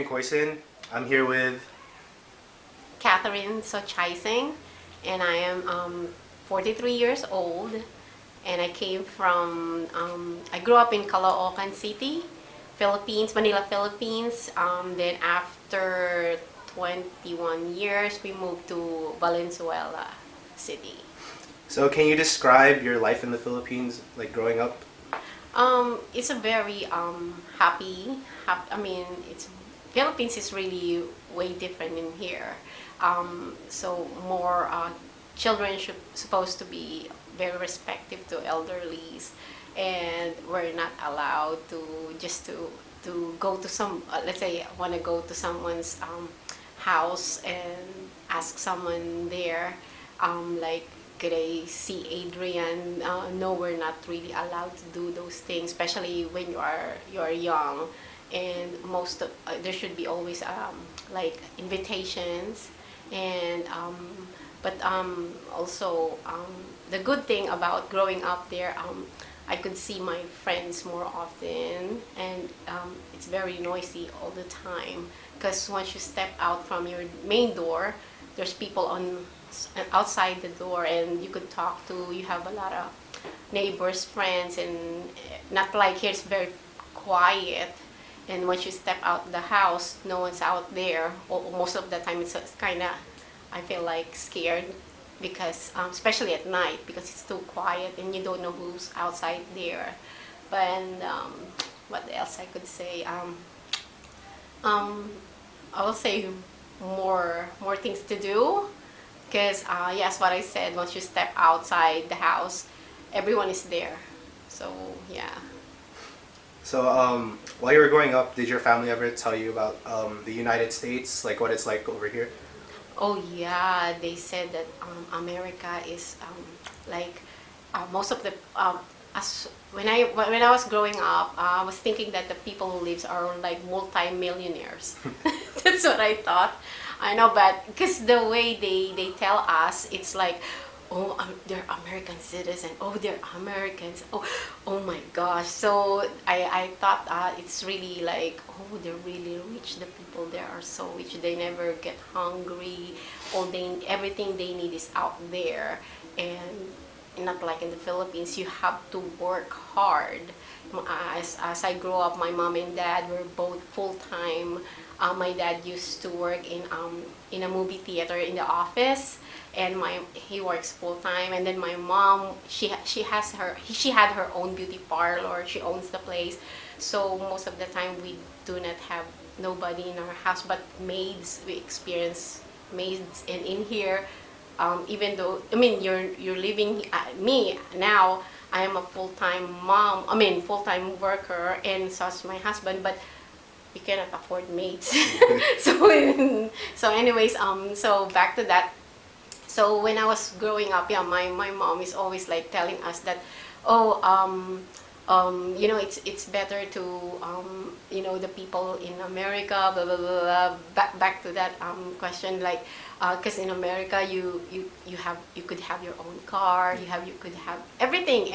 Cuyson. I'm here with Cuyson, and I am 43 years old, and I came from, I grew up in Caloocan City, Philippines, Manila, Philippines. Then after 21 years, we moved to Valenzuela City. So can you describe your life in the Philippines, like growing up? It's a very I mean, it's Philippines is really way different in here. So more children should supposed to be very respectful to elderlies, and we're not allowed to go to some let's say want to go to someone's house and ask someone there like, could I see Adrian? No, we're not really allowed to do those things, especially when you are young. And most of there should be always like invitations, and but also the good thing about growing up there, I could see my friends more often, and it's very noisy all the time because once you step out from your main door, there's people on outside the door, and you could talk to. You have a lot of neighbors, friends, and not like here it's very quiet. And once you step out the house, no one's out there. Most of the time, it's kind of, I feel like scared because, especially at night, because it's too quiet and you don't know who's outside there. But what else I could say? I will say more things to do because yes, what I said. Once you step outside the house, everyone is there. So yeah. So while you were growing up, did your family ever tell you about the United States, like what it's like over here? Oh yeah, they said that America is like most of the as when I was growing up, I was thinking that the people who lives are like multi-millionaires. That's what I thought. I know, but because the way they tell us, it's like, oh, they're American citizens. Oh, they're Americans. Oh my gosh. So I thought it's really like, oh, they're really rich. The people there are so rich. They never get hungry. Everything they need is out there, and not like in the Philippines. You have to work hard. As I grew up, my mom and dad were both full time. My dad used to work in a movie theater in the office, and he works full time. And then my mom, she had her own beauty parlor. She owns the place, so most of the time we do not have nobody in our house but maids. We experience maids, and in here, even though I mean you're living me now. I am a full time mom. I mean full time worker, and so is my husband, but we cannot afford maids. So anyways, so back to that. So when I was growing up, yeah, my mom is always like telling us that, oh, you know, it's better to, you know, the people in America, blah blah blah. Blah. Back to that question, like, because in America you could have your own car, you could have everything,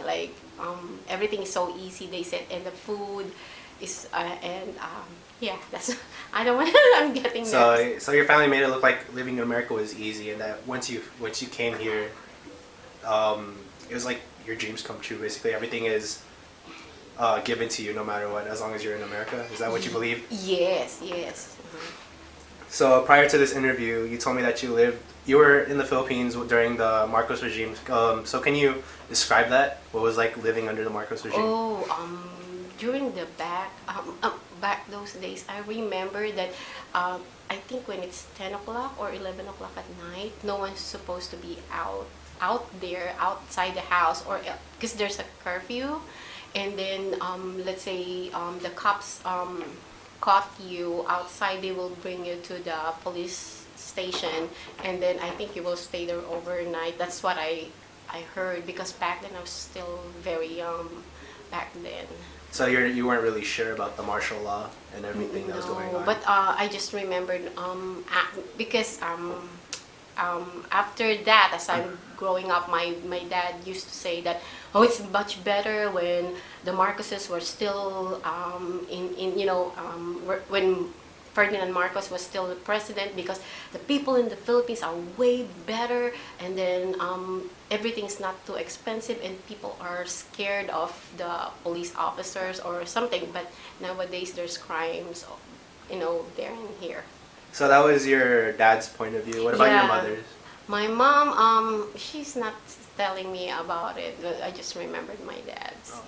like everything is so easy. They said, and the food is and yeah, that's I don't want. I'm getting nervous. So your family made it look like living in America was easy, and that once you came here, it was like your dreams come true. Basically, everything is given to you no matter what, as long as you're in America. Is that what you believe? Yes, yes. So prior to this interview, you told me that you were in the Philippines during the Marcos regime. So can you describe that? What was like living under the Marcos regime? Oh, during the back those days, I remember that I think when it's 10 o'clock or 11 o'clock at night, no one's supposed to be out there outside the house, or because there's a curfew. And then let's say the cops caught you outside, they will bring you to the police station, and then I think you will stay there overnight. That's what I heard, because back then I was still very young back then. So you weren't really sure about the martial law and everything that was going on? But I just remembered because after that, as I'm growing up, my dad used to say that, oh, it's much better when the Marcoses were still in you know when Ferdinand Marcos was still the president, because the people in the Philippines are way better, and then everything's not too expensive, and people are scared of the police officers or something. But nowadays there's crimes, there and here. So that was your dad's point of view. What about your Yeah. mother's? My mom, she's not telling me about it, but I just remembered my dad's.